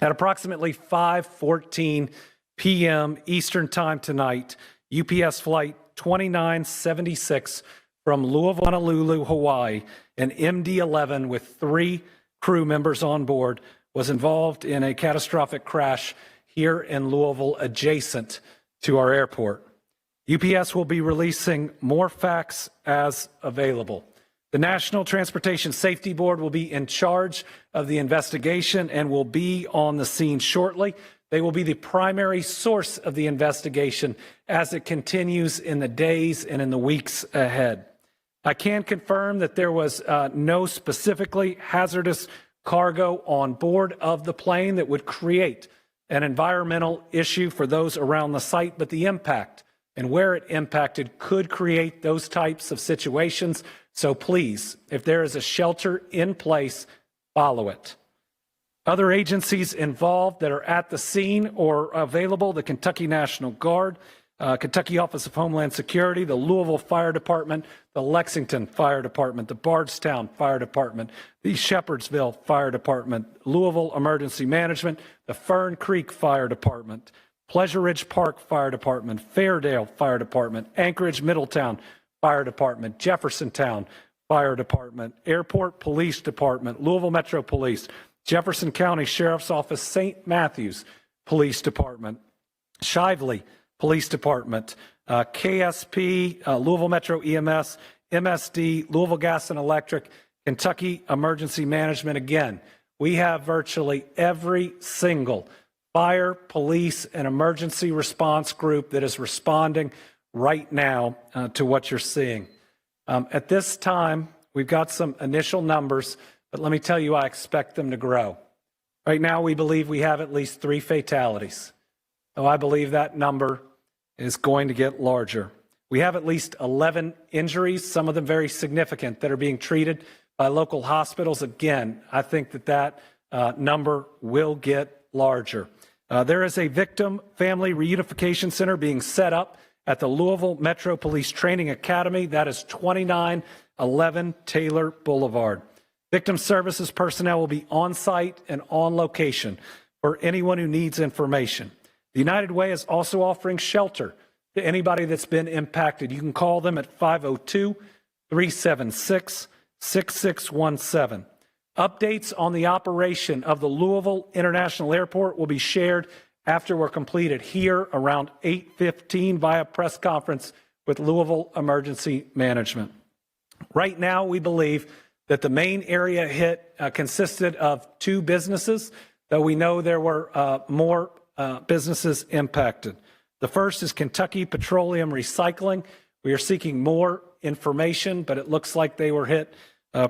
At approximately 5:14 p.m. Eastern Time tonight, UPS Flight 2976 from Louisville, Honolulu, Hawaii, an MD-11 with 3 crew members on board was involved in a catastrophic crash here in Louisville adjacent to our airport. UPS will be releasing more facts as available. The National Transportation Safety Board will be in charge of the investigation and will be on the scene shortly. They will be the primary source of the investigation as it continues in the days and in the weeks ahead. I can confirm that there was no specifically hazardous cargo on board of the plane that would create an environmental issue for those around the site, but the impact and where it impacted could create those types of situations. So please, if there is a shelter in place, follow it. Other agencies involved that are at the scene or available: the Kentucky National Guard, Kentucky Office of Homeland Security, the Louisville Fire Department, the Lexington Fire Department, the Bardstown Fire Department, the Shepherdsville Fire Department, Louisville Emergency Management, the Fern Creek Fire Department, Pleasure Ridge Park Fire Department, Fairdale Fire Department, Anchorage Middletown Fire Department, Jeffersontown Fire Department, Airport Police Department, Louisville Metro Police, Jefferson County Sheriff's Office, St. Matthews Police Department, Shively Police Department, KSP, Louisville Metro EMS, MSD, Louisville Gas and Electric, Kentucky Emergency Management. Again, we have virtually every single fire, police, and emergency response group that is responding right now to what you're seeing. At this time, we've got some initial numbers, but let me tell you, I expect them to grow. Right now, we believe we have at least 3 fatalities. So I believe that number is going to get larger. We have at least 11 injuries, some of them very significant, that are being treated by local hospitals. Again, I think that number will get larger. There is a victim family reunification center being set up at the Louisville Metro Police Training Academy. That is 2911 Taylor Boulevard. Victim services personnel will be on site and on location for anyone who needs information. The United Way is also offering shelter to anybody that's been impacted. You can call them at 502-376-6617. Updates on the operation of the Louisville International Airport will be shared after we're completed here around 8:15 via press conference with Louisville Emergency Management. Right now, we believe that the main area hit consisted of 2 businesses, though we know there were more businesses impacted. The first is Kentucky Petroleum Recycling. We are seeking more information, but it looks like they were hit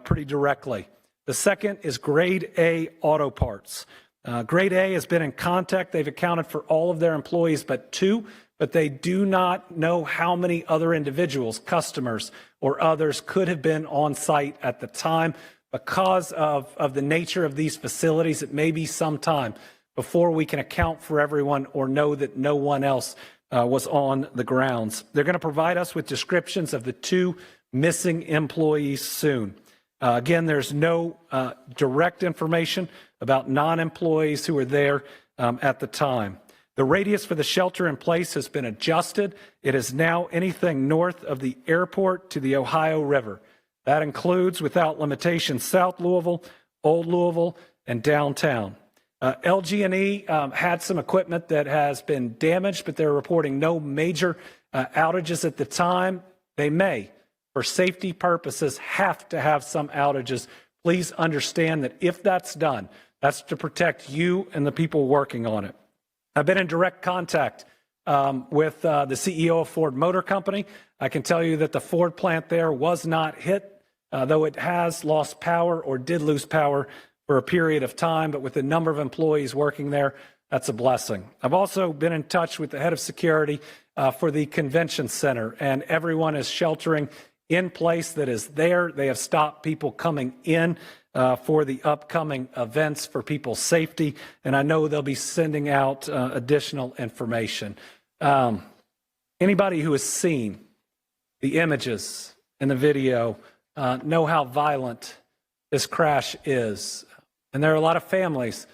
pretty directly. The second is Grade A Auto Parts. Grade A has been in contact. They've accounted for all of their employees but 2, but they do not know how many other individuals, customers, or others could have been on site at the time. Because of the nature of these facilities, it may be some time before we can account for everyone or know that no one else was on the grounds. They're going to provide us with descriptions of the 2 missing employees soon. Again, there's no direct information about non-employees who were there at the time. The radius for the shelter in place has been adjusted. It is now anything north of the airport to the Ohio River. That includes, without limitation, South Louisville, Old Louisville, and downtown. LG&E had some equipment that has been damaged, but they're reporting no major outages at the time. They may, for safety purposes, have to have some outages. Please understand that if that's done, that's to protect you and the people working on it. I've been in direct contact with the CEO of Ford Motor Company. I can tell you that the Ford plant there was not hit, though it has lost power or did lose power for a period of time, but with the number of employees working there, that's a blessing. I've also been in touch with the head of security for the convention center, and everyone is sheltering in place that is there. They have stopped people coming in for the upcoming events for people's safety, and I know they'll be sending out additional information. Anybody who has seen the images and the video know how violent this crash is. And there are a lot of families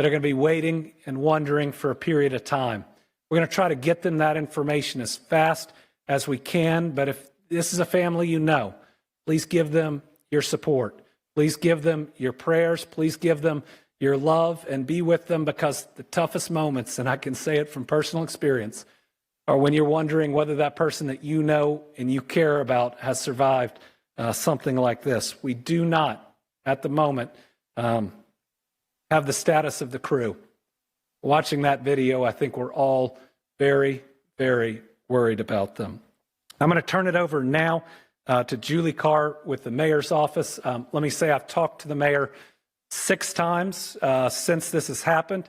that are going to be waiting and wondering for a period of time. We're going to try to get them that information as fast as we can, but if this is a family you know, please give them your support. Please give them your prayers. Please give them your love and be with them, because the toughest moments, and I can say it from personal experience, are when you're wondering whether that person that you know and you care about has survived something like this. We do not, at the moment, have the status of the crew. Watching that video, I think we're all very, very worried about them. I'm going to turn it over now to Julie Carr with the mayor's office. Let me say I've talked to the mayor 6 times since this has happened.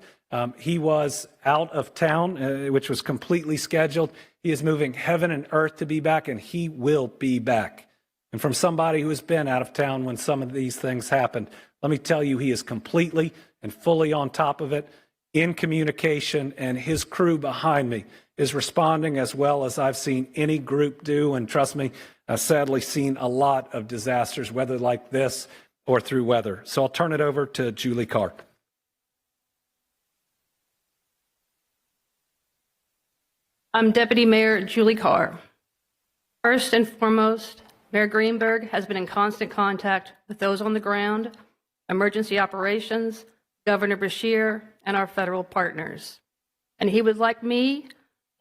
He was out of town, which was completely scheduled. He is moving heaven and earth to be back, and he will be back. And from somebody who has been out of town when some of these things happened, let me tell you, he is completely and fully on top of it, in communication, and his crew behind me is responding as well as I've seen any group do. And trust me, I've sadly seen a lot of disasters, whether like this or through weather. So I'll turn it over to Julie Carr. I'm Deputy Mayor Julie Carr. First and foremost, Mayor Greenberg has been in constant contact with those on the ground, emergency operations, Governor Beshear, and our federal partners. And he would like me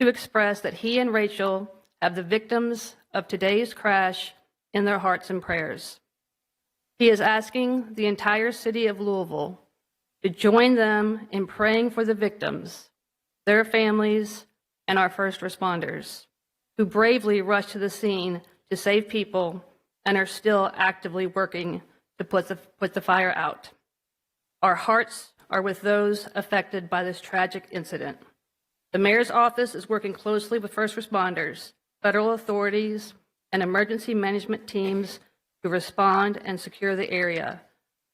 to express that he and Rachel have the victims of today's crash in their hearts and prayers. He is asking the entire city of Louisville to join them in praying for the victims, their families, and our first responders, who bravely rushed to the scene to save people and are still actively working to put the fire out. Our hearts are with those affected by this tragic incident. The mayor's office is working closely with first responders, federal authorities, and emergency management teams to respond and secure the area.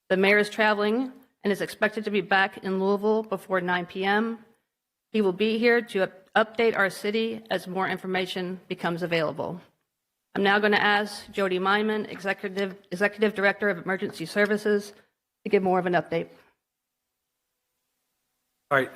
The mayor is traveling and is expected to be back in Louisville before 9 p.m. He will be here to update our city as more information becomes available. I'm now going to ask Jody Meinman, Executive Director of Emergency Services, to give more of an update. All right,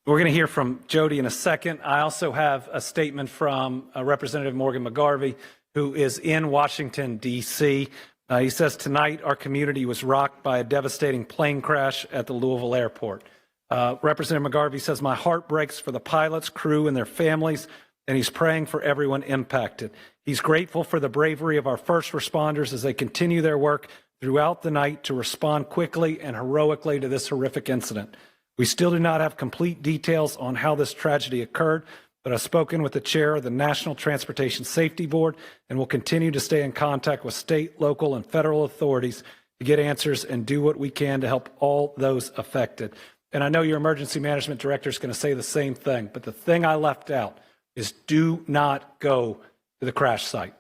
we're going to hear from Jody in a second. I also have a statement from Representative Morgan McGarvey, who is in Washington, D.C. He says, tonight our community was rocked by a devastating plane crash at the Louisville airport. Representative McGarvey says, my heart breaks for the pilots, crew, and their families, and he's praying for everyone impacted. He's grateful for the bravery of our first responders as they continue their work throughout the night to respond quickly and heroically to this horrific incident. We still do not have complete details on how this tragedy occurred, but I've spoken with the chair of the National Transportation Safety Board and will continue to stay in contact with state, local, and federal authorities to get answers and do what we can to help all those affected. And I know your emergency management director is going to say the same thing, but the thing I left out is do not go to the crash site.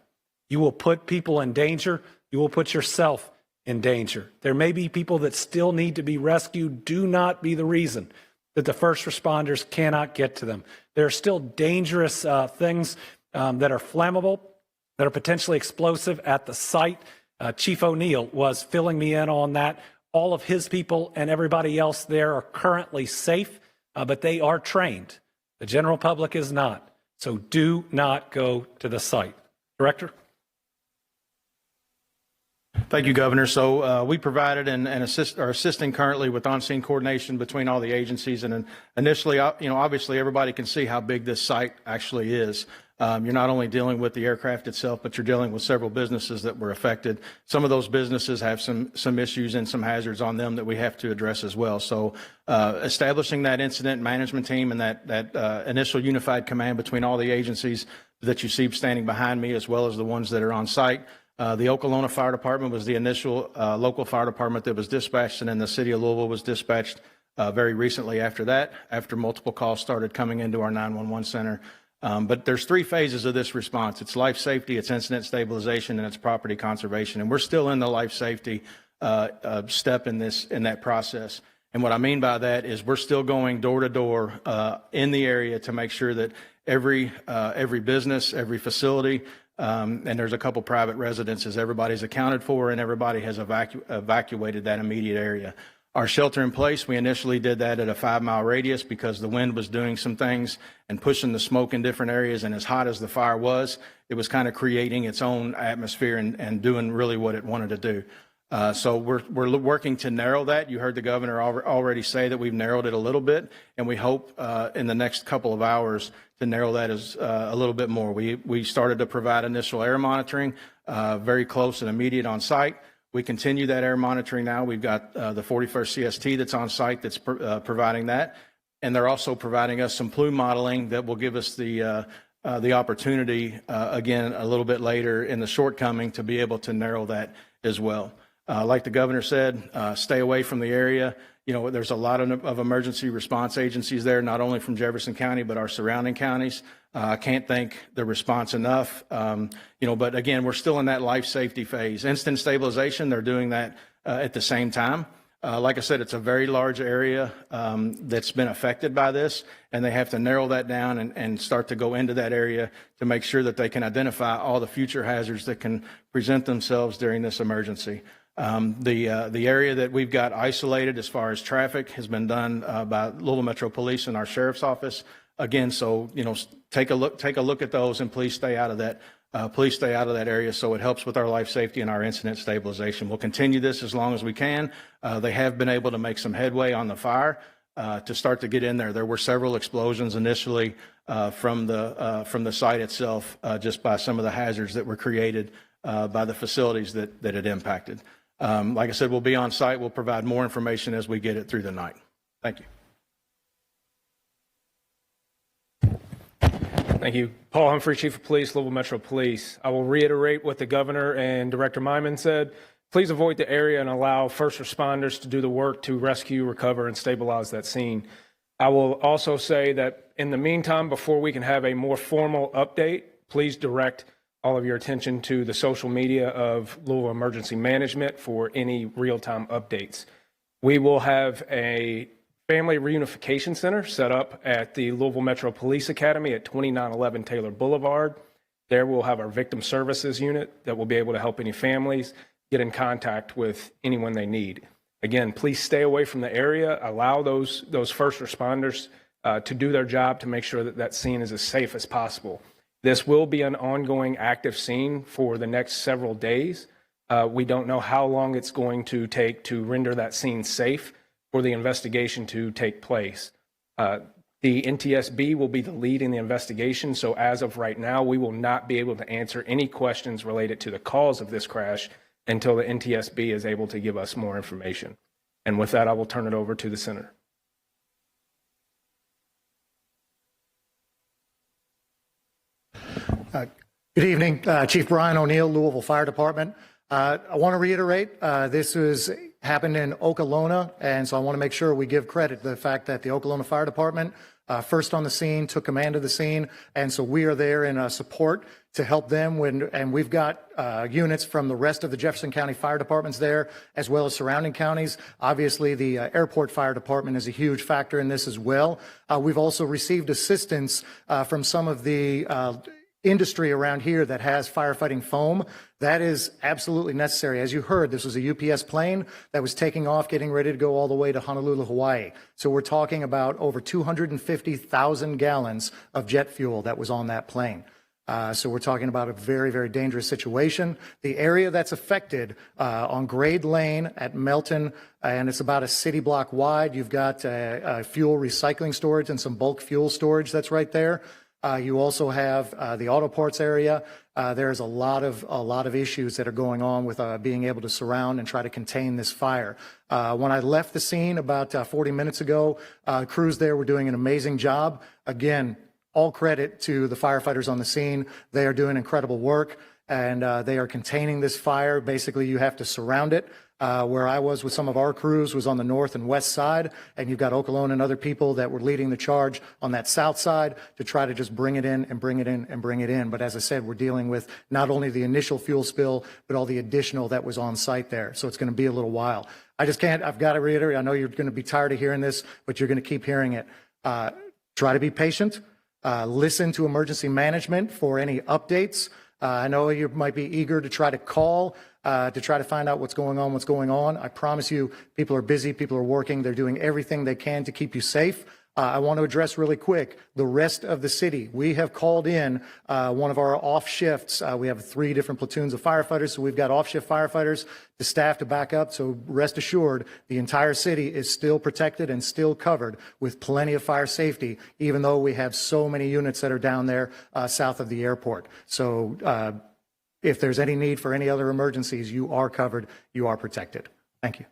You will put people in danger. You will put yourself in danger. There may be people that still need to be rescued. Do not be the reason that the first responders cannot get to them. There are still dangerous things that are flammable, that are potentially explosive at the site. Chief O'Neill was filling me in on that. All of his people and everybody else there are currently safe, but they are trained. The general public is not. So do not go to the site. Director? Thank you, Governor. So we provided and are assisting currently with on-scene coordination between all the agencies. And initially, obviously everybody can see how big this site actually is. You're not only dealing with the aircraft itself, but you're dealing with several businesses that were affected. Some of those businesses have some issues and some hazards on them that we have to address as well. So establishing that incident management team and that initial unified command between all the agencies that you see standing behind me, as well as the ones that are on site. The Okolona Fire Department was the initial local fire department that was dispatched, and then the city of Louisville was dispatched very recently after that, after multiple calls started coming into our 911 center. But there's 3 phases of this response. It's life safety, it's incident stabilization, and it's property conservation. And we're still in the life safety step in that process. And what I mean by that is we're still going door to door in the area to make sure that every business, every facility, and there's a couple private residences, everybody's accounted for and everybody has evacuated that immediate area. Our shelter in place, we initially did that at a 5-mile radius because the wind was doing some things and pushing the smoke in different areas. And as hot as the fire was, it was kind of creating its own atmosphere and doing really what it wanted to do. So we're working to narrow that. You heard the governor already say that we've narrowed it a little bit, and we hope in the next couple of hours to narrow that as a little bit more. We started to provide initial air monitoring, very close and immediate on site. We continue that air monitoring now. We've got the 41st CST that's on site that's providing that. And they're also providing us some plume modeling that will give us the opportunity, again, a little bit later in the shortcoming to be able to narrow that as well. Like the governor said, stay away from the area. You know, there's a lot of emergency response agencies there, not only from Jefferson County, but our surrounding counties. I can't thank the response enough. You know, but again, we're still in that life safety phase. Instant stabilization, they're doing that at the same time. Like I said, it's a very large area that's been affected by this, and they have to narrow that down and start to go into that area to make sure that they can identify all the future hazards that can present themselves during this emergency. The area that we've got isolated as far as traffic has been done by Louisville Metro Police and our sheriff's office. Again, so, you know, take a look at those, and please stay out of that. Please stay out of that area so it helps with our life safety and our incident stabilization. We'll continue this as long as we can. They have been able to make some headway on the fire to start to get in there. There were several explosions initially from the site itself, just by some of the hazards that were created by the facilities that it impacted. Like I said, we'll be on site. We'll provide more information as we get it through the night. Thank you. Thank you. Paul Humphrey, Chief of Police, Louisville Metro Police. I will reiterate what the governor and Director Myman said. Please avoid the area and allow first responders to do the work to rescue, recover, and stabilize that scene. I will also say that in the meantime, before we can have a more formal update, please direct all of your attention to the social media of Louisville Emergency Management for any real-time updates. We will have a Family Reunification Center set up at the Louisville Metro Police Academy at 2911 Taylor Boulevard. There we'll have our victim services unit that will be able to help any families get in contact with anyone they need. Again, please stay away from the area. Allow those first responders to do their job to make sure that that scene is as safe as possible. This will be an ongoing active scene for the next several days. We don't know how long it's going to take to render that scene safe for the investigation to take place. The NTSB will be the lead in the investigation, so as of right now, we will not be able to answer any questions related to the cause of this crash until the NTSB is able to give us more information. And with that, I will turn it over to the Senator. Good evening, Chief Brian O'Neill, Louisville Fire Department. I want to reiterate, this happened in Okolona, and so I want to make sure we give credit to the fact that the Okolona Fire Department first on the scene, took command of the scene, and so we are there in support to help them and we've got units from the rest of the Jefferson County Fire Departments there, as well as surrounding counties. Obviously, the Airport Fire Department is a huge factor in this as well. We've also received assistance from some of the industry around here that has firefighting foam. That is absolutely necessary. As you heard, this was a UPS plane that was taking off, getting ready to go all the way to Honolulu, Hawaii. So we're talking about over 250,000 gallons of jet fuel that was on that plane. So we're talking about a very, very dangerous situation. The area that's affected on Grade Lane at Melton, and it's about a city block wide. You've got fuel recycling storage and some bulk fuel storage that's right there. You also have the auto parts area. There's a lot of issues that are going on with being able to surround and try to contain this fire. When I left the scene about 40 minutes ago, crews there were doing an amazing job. Again, all credit to the firefighters on the scene. They are doing incredible work, and they are containing this fire. Basically, you have to surround it. Where I was with some of our crews was on the north and west side, and you've got Okolona and other people that were leading the charge on that south side to try to just bring it in and bring it in and bring it in. But as I said, we're dealing with not only the initial fuel spill, but all the additional that was on site there. So it's going to be a little while. I've got to reiterate, I know you're going to be tired of hearing this, but you're going to keep hearing it. Try to be patient. Listen to emergency management for any updates. I know you might be eager to try to call, to try to find out what's going on. I promise you, people are busy, people are working, they're doing everything they can to keep you safe. I want to address really quick the rest of the city. We have called in one of our off shifts. We have 3 different platoons of firefighters, so we've got off shift firefighters to staff to back up. So rest assured, the entire city is still protected and still covered with plenty of fire safety, even though we have so many units that are down there south of the airport. So if there's any need for any other emergencies, you are covered, you are protected. Thank you.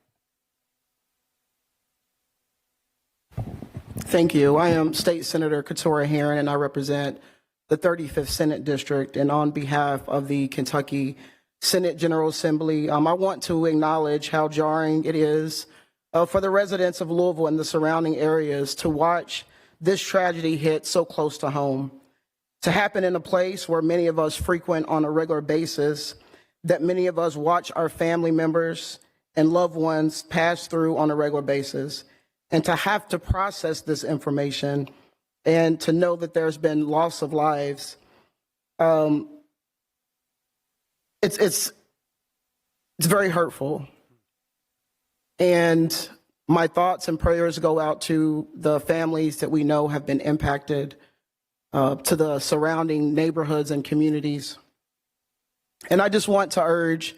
Thank you. I am State Senator Keturah Herron, and I represent the 35th Senate District. And on behalf of the Kentucky Senate General Assembly, I want to acknowledge how jarring it is for the residents of Louisville and the surrounding areas to watch this tragedy hit so close to home, to happen in a place where many of us frequent on a regular basis, that many of us watch our family members and loved ones pass through on a regular basis. And to have to process this information and to know that there's been loss of lives, it's very hurtful. And my thoughts and prayers go out to the families that we know have been impacted, to the surrounding neighborhoods and communities. And I just want to urge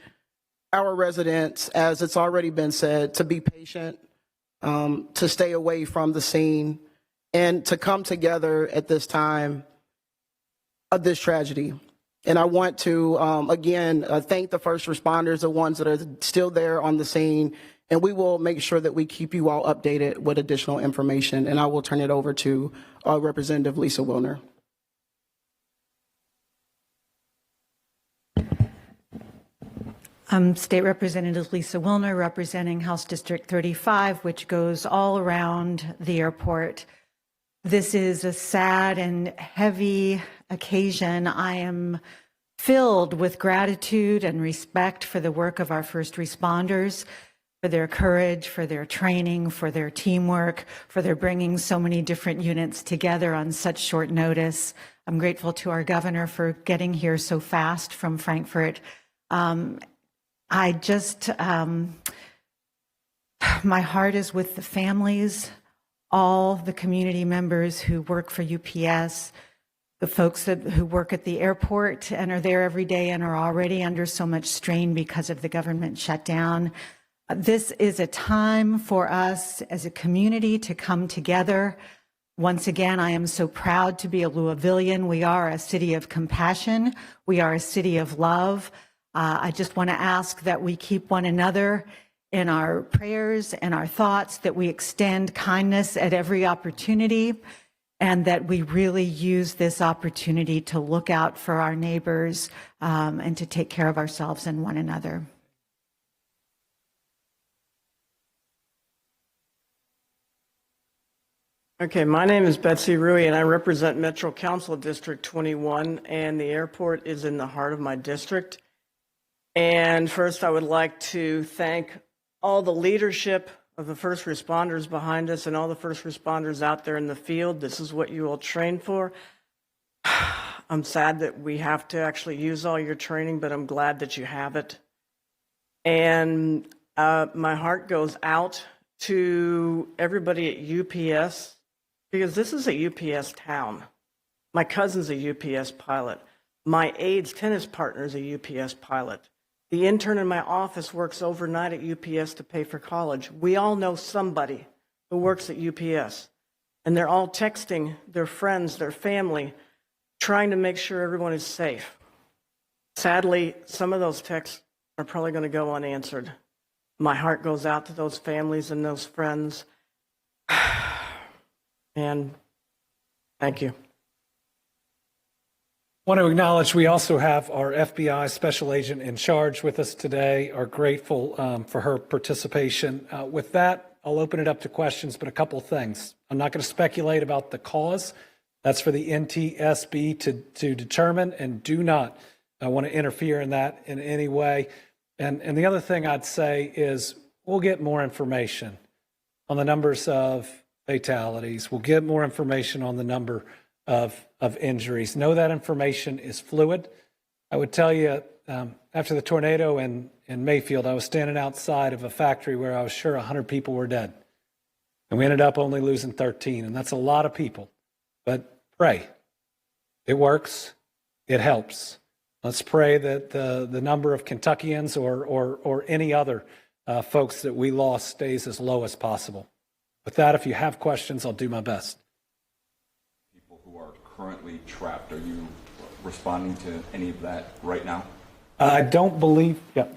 our residents, as it's already been said, to be patient, to stay away from the scene, and to come together at this time of this tragedy. And I want to, again, thank the first responders, the ones that are still there on the scene, and we will make sure that we keep you all updated with additional information. And I will turn it over to Representative Lisa Wilner. State Representative Lisa Wilner, representing House District 35, which goes all around the airport. This is a sad and heavy occasion. I am filled with gratitude and respect for the work of our first responders, for their courage, for their training, for their teamwork, for their bringing so many different units together on such short notice. I'm grateful to our governor for getting here so fast from Frankfurt. I just, my heart is with the families, all the community members who work for UPS, the folks who work at the airport and are there every day and are already under so much strain because of the government shutdown. This is a time for us as a community to come together. Once again, I am so proud to be a Louisvillian. We are a city of compassion. We are a city of love. I just want to ask that we keep one another in our prayers and our thoughts, that we extend kindness at every opportunity, and that we really use this opportunity to look out for our neighbors and to take care of ourselves and one another. Okay, my name is Betsy Rui, and I represent Metro Council District 21, and the airport is in the heart of my district. And first, I would like to thank all the leadership of the first responders behind us and all the first responders out there in the field. This is what you all train for. I'm sad that we have to actually use all your training, but I'm glad that you have it. And my heart goes out to everybody at UPS, because this is a UPS town. My cousin's a UPS pilot. My aide's tennis partner is a UPS pilot. The intern in my office works overnight at UPS to pay for college. We all know somebody who works at UPS, and they're all texting their friends, their family, trying to make sure everyone is safe. Sadly, some of those texts are probably going to go unanswered. My heart goes out to those families and those friends. And thank you. Want to acknowledge we also have our FBI special agent in charge with us today. Are grateful for her participation. With that, I'll open it up to questions, but a couple of things. I'm not going to speculate about the cause. That's for the NTSB to determine, and do not want to interfere in that in any way. And the other thing I'd say is we'll get more information on the numbers of fatalities. We'll get more information on the number of injuries. Know that information is fluid. I would tell you, after the tornado in Mayfield, I was standing outside of a factory where I was sure 100 people were dead. And we ended up only losing 13, and that's a lot of people. But pray. It works. It helps. Let's pray that the number of Kentuckians or any other folks that we lost stays as low as possible. With that, if you have questions, I'll do my best. People who are currently trapped, are you responding to any of that right now? I don't believe, yeah.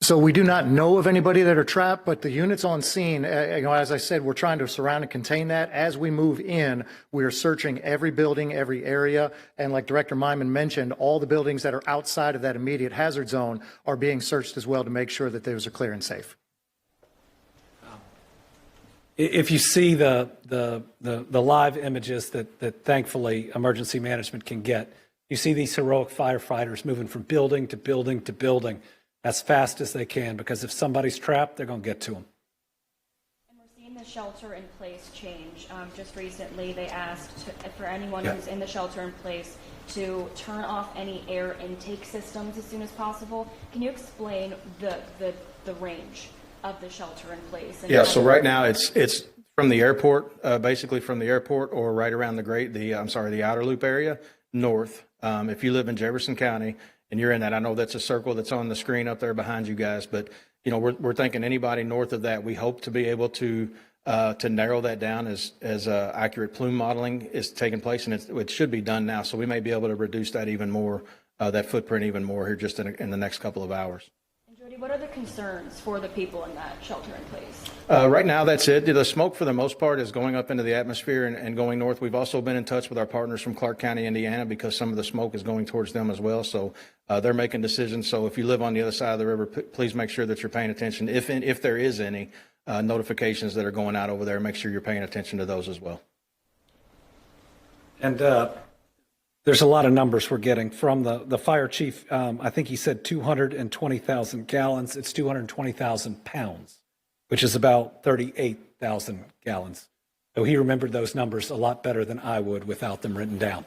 So we do not know of anybody that are trapped, but the units on scene, as I said, we're trying to surround and contain that. As we move in, we are searching every building, every area. And like Director Myman mentioned, all the buildings that are outside of that immediate hazard zone are being searched as well to make sure that those are clear and safe. If you see the live images that thankfully emergency management can get, you see these heroic firefighters moving from building to building to building as fast as they can, because if somebody's trapped, they're going to get to them. And we're seeing the shelter in place change. Just recently, they asked for anyone who's in the shelter in place to turn off any air intake systems as soon as possible. Can you explain the range of the shelter in place? And Yeah, so right now it's from the airport, basically from the airport or right around the outer loop area north. If you live in Jefferson County and you're in that, I know that's a circle that's on the screen up there behind you guys, but you know, we're thinking anybody north of that, we hope to be able to narrow that down as accurate plume modeling is taking place, and it should be done now. So we may be able to reduce that even more, that footprint even more here just in the next couple of hours. Jody, what are the concerns for the people in that shelter in place? Right now, that's it. The smoke, for the most part, is going up into the atmosphere and going north. We've also been in touch with our partners from Clark County, Indiana, because some of the smoke is going towards them as well. So they're making decisions. So if you live on the other side of the river, please make sure that you're paying attention. If there is any notifications that are going out over there, make sure you're paying attention to those as well. And there's a lot of numbers we're getting from the fire chief. I think he said 220,000 gallons. It's 220,000 pounds, which is about 38,000 gallons. So he remembered those numbers a lot better than I would without them written down.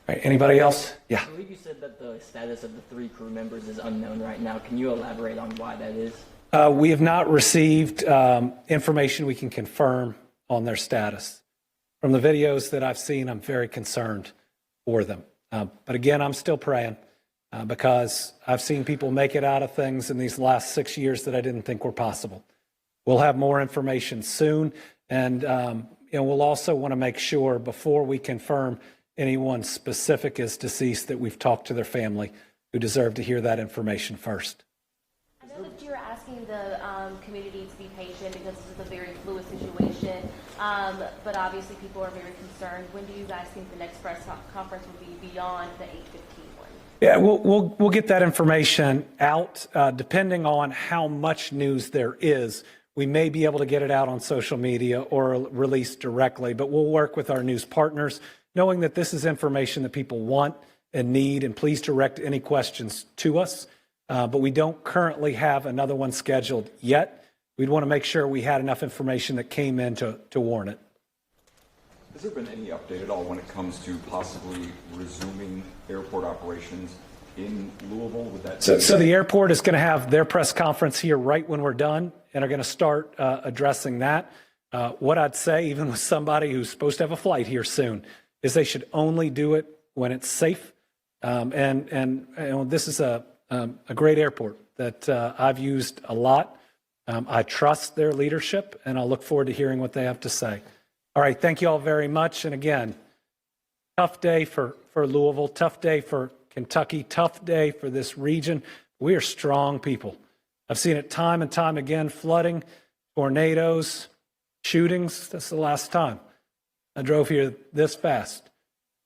All right, anybody else? Yeah. I believe you said that the status of the 3 crew members is unknown right now. Can you elaborate on why that is? We have not received information we can confirm on their status. From the videos that I've seen, I'm very concerned for them. But again, I'm still praying because I've seen people make it out of things in these last 6 years that I didn't think were possible. We'll have more information soon. And we'll also want to make sure before we confirm anyone specific is deceased that we've talked to their family, who deserve to hear that information first. I know that you're asking the community to be patient because this is a very fluid situation, but obviously people are very concerned. When do you guys think the next press conference will be beyond the 8:15 one? Yeah, we'll get that information out depending on how much news there is. We may be able to get it out on social media or release directly, but we'll work with our news partners, knowing that this is information that people want and need, and please direct any questions to us. But we don't currently have another one scheduled yet. We'd want to make sure we had enough information that came in to warn it. Has there been any update at all when it comes to possibly resuming airport operations in Louisville? Would that so the airport is going to have their press conference here right when we're done, and are going to start addressing that. What I'd say, even with somebody who's supposed to have a flight here soon, is they should only do it when it's safe. And this is a great airport that I've used a lot. I trust their leadership, and I'll look forward to hearing what they have to say. All right, thank you all very much. And again, tough day for Louisville, tough day for Kentucky, tough day for this region. We are strong people. I've seen it time and time again, flooding, tornadoes, shootings. That's the last time I drove here this fast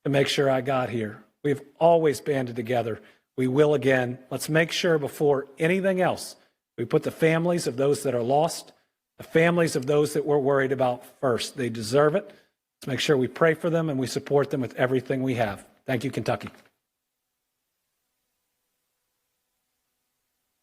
to make sure I got here. We've always banded together. We will again. Let's make sure before anything else, we put the families of those that are lost, the families of those that we're worried about first. They deserve it. Let's make sure we pray for them and we support them with everything we have. Thank you, Kentucky.